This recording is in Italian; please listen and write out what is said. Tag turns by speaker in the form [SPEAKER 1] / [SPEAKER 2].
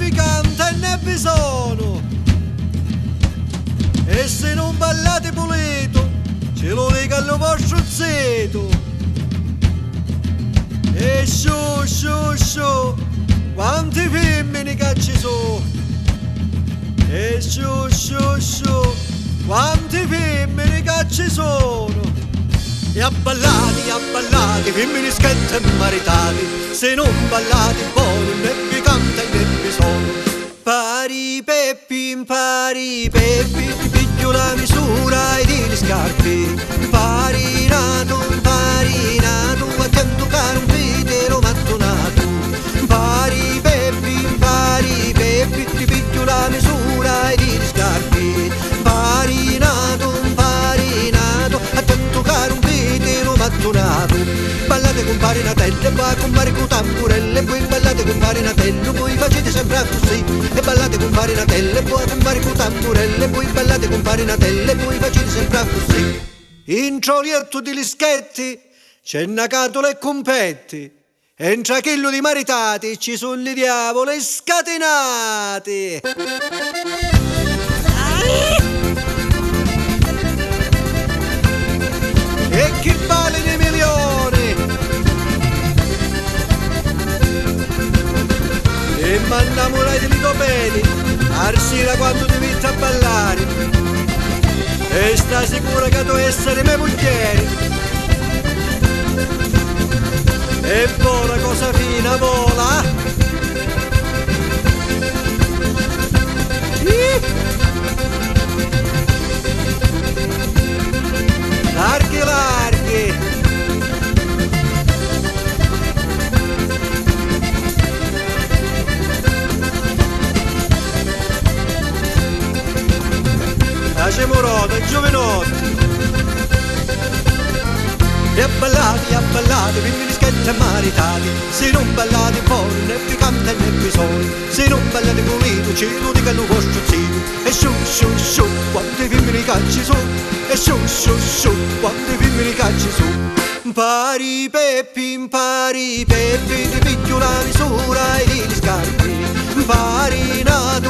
[SPEAKER 1] vi canta e ne vi sono. E se non ballate pulito, ce lo dica al vostro zito. E sciù, sciù, sciù, quanti femmini che ci sono. E sciù, sciù, sciù, quanti femmini che ci sono. E abballati, femmini schette e maritati. Se non ballate buoni, ne vi canta e ne vi sono. Pari peppi, ti piglio la misura e di scarpe. Parinato, attento caro un vitero mattonato. Pari peppi, ti piglio la misura e di scarpe. Parinato, attento caro un vitero mattonato. Ballate con parinatelle, poi con mari con tamburelle, poi ballate con parinatello, poi facete sempre così. E ballate con parinatelle, poi con mari con tamburelle, poi ballate con parinatelle, poi facete sempre così. In trolietto di lischetti c'è una catola e competti. E in trachillo di maritati ci sono i diavoli scatenati. E chi vale dei milioni. E m'innamorai di litopedi, arsira quando ti metti a ballare. E sta sicura che tu essere mie moglieri. E vola cosa fina vola. Larghi, larghi. Facciamo rota, giovanotti. E abballate, femmini schette e maritati. Se non ballate buoni, ne vi canta e ne vi sono. Se non ballate pulito, ce lo dica il vostro zito. E sciù, sciù, sciù, quanti femmini che ci sono. E sciù, sciù, sciù, quanti femmini che ci sono. Pari peppi, ti piglio la misura e di scarpe. Parinato,